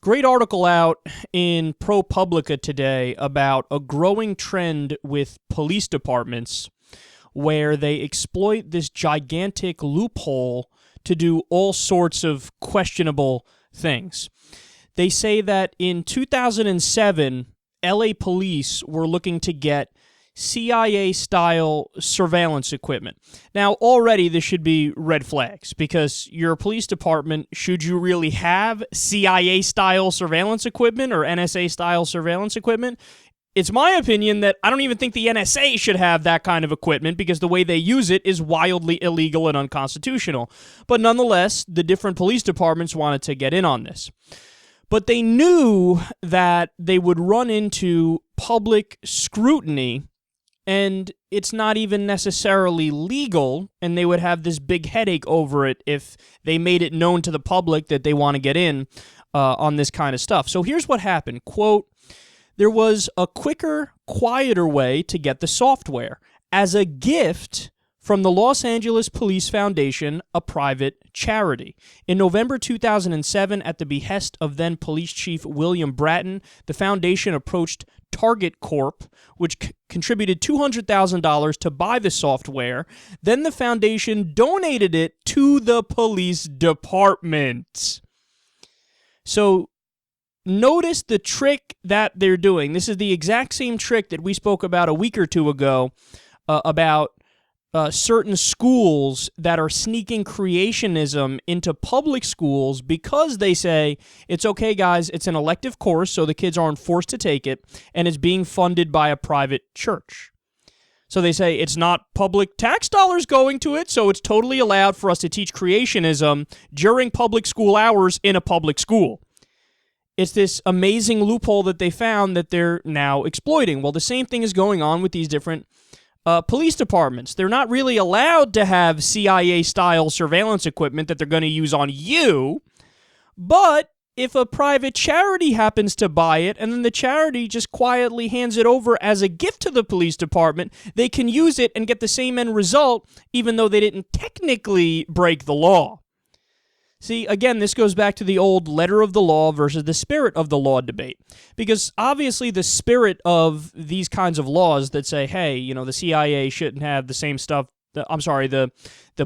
Great article out in ProPublica today about a growing trend with police departments where they exploit this gigantic loophole to do all sorts of questionable things. They say that in 2007, LA police were looking to get CIA-style surveillance equipment. Now, already this should be red flags, because your police department, should you really have CIA-style surveillance equipment or NSA-style surveillance equipment? It's my opinion that I don't even think the NSA should have that kind of equipment, because the way they use it is wildly illegal and unconstitutional. But nonetheless, the different police departments wanted to get in on this. But they knew that they would run into public scrutiny, and it's not even necessarily legal, and they would have this big headache over it if they made it known to the public that they want to get in on this kind of stuff. So here's what happened. Quote, there was a quicker, quieter way to get the software as a gift from the Los Angeles Police Foundation, a private charity. In November 2007, at the behest of then Police Chief William Bratton, the foundation approached Target Corp, which contributed $200,000 to buy the software. Then the foundation donated it to the police department. So notice the trick that they're doing. This is the exact same trick that we spoke about a week or two ago about certain schools that are sneaking creationism into public schools because they say, it's okay, guys, it's an elective course, so the kids aren't forced to take it, and it's being funded by a private church. So they say it's not public tax dollars going to it, so it's totally allowed for us to teach creationism during public school hours in a public school. It's this amazing loophole that they found that they're now exploiting. Well, the same thing is going on with these different police departments. They're not really allowed to have CIA-style surveillance equipment that they're going to use on you, but if a private charity happens to buy it and then the charity just quietly hands it over as a gift to the police department, they can use it and get the same end result even though they didn't technically break the law. See, again, this goes back to the old letter of the law versus the spirit of the law debate. Because obviously the spirit of these kinds of laws that say, hey, you know, the CIA shouldn't have the same stuff, the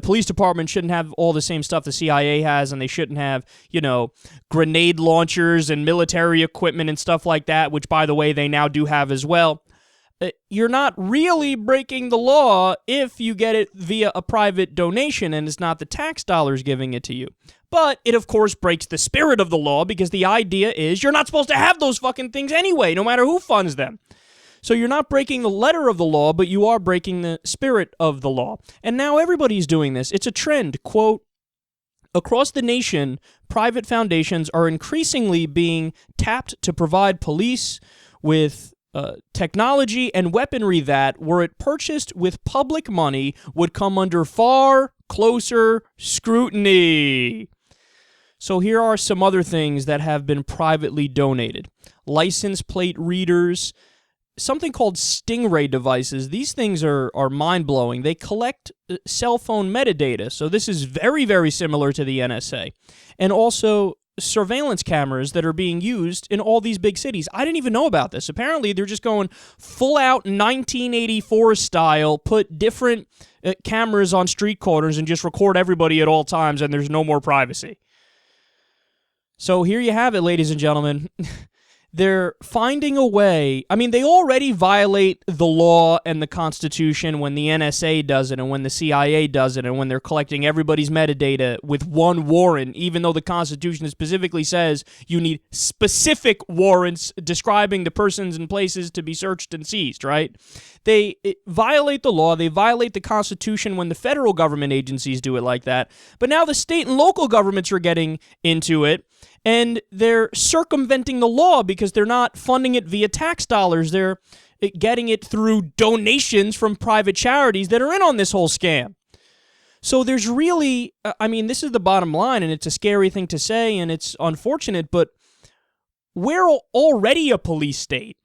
police department shouldn't have all the same stuff the CIA has, and they shouldn't have, you know, grenade launchers and military equipment and stuff like that, which, by the way, they now do have as well. You're not really breaking the law if you get it via a private donation and it's not the tax dollars giving it to you. But it, of course, breaks the spirit of the law because the idea is you're not supposed to have those fucking things anyway, no matter who funds them. So you're not breaking the letter of the law, but you are breaking the spirit of the law. And now everybody's doing this. It's a trend. Quote, across the nation, private foundations are increasingly being tapped to provide police with technology and weaponry that, were it purchased with public money, would come under far closer scrutiny. So here are some other things that have been privately donated. License plate readers, something called Stingray devices. These things are mind-blowing. They collect cell phone metadata, so this is very, very similar to the NSA. And also surveillance cameras that are being used in all these big cities. I didn't even know about this. Apparently, they're just going full-out 1984 style, put different cameras on street corners and just record everybody at all times, and there's no more privacy. So here you have it, ladies and gentlemen. They're finding a way. I mean, they already violate the law and the Constitution when the NSA does it and when the CIA does it and when they're collecting everybody's metadata with one warrant, even though the Constitution specifically says you need specific warrants describing the persons and places to be searched and seized, right? They violate the law. They violate the Constitution when the federal government agencies do it like that. But now the state and local governments are getting into it. And they're circumventing the law because they're not funding it via tax dollars. They're getting it through donations from private charities that are in on this whole scam. So there's really, I mean, this is the bottom line, and it's a scary thing to say, and it's unfortunate, but we're already a police state.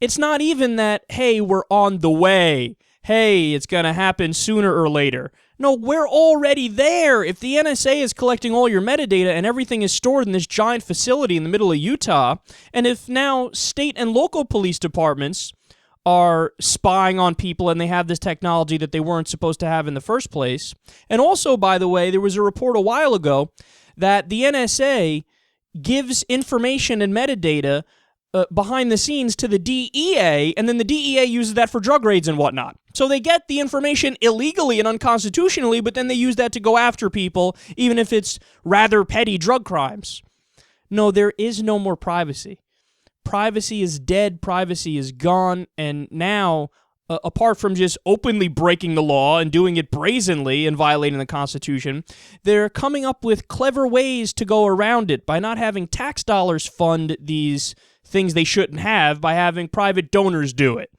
It's not even that, hey, we're on the way. Hey, it's going to happen sooner or later. No, we're already there. If the NSA is collecting all your metadata and everything is stored in this giant facility in the middle of Utah, and if now state and local police departments are spying on people and they have this technology that they weren't supposed to have in the first place. And also, by the way, there was a report a while ago that the NSA gives information and metadata behind the scenes to the DEA, and then the DEA uses that for drug raids and whatnot. So they get the information illegally and unconstitutionally, but then they use that to go after people, even if it's rather petty drug crimes. No, there is no more privacy. Privacy is dead, privacy is gone, and now, apart from just openly breaking the law and doing it brazenly and violating the Constitution, they're coming up with clever ways to go around it by not having tax dollars fund these things they shouldn't have, by having private donors do it.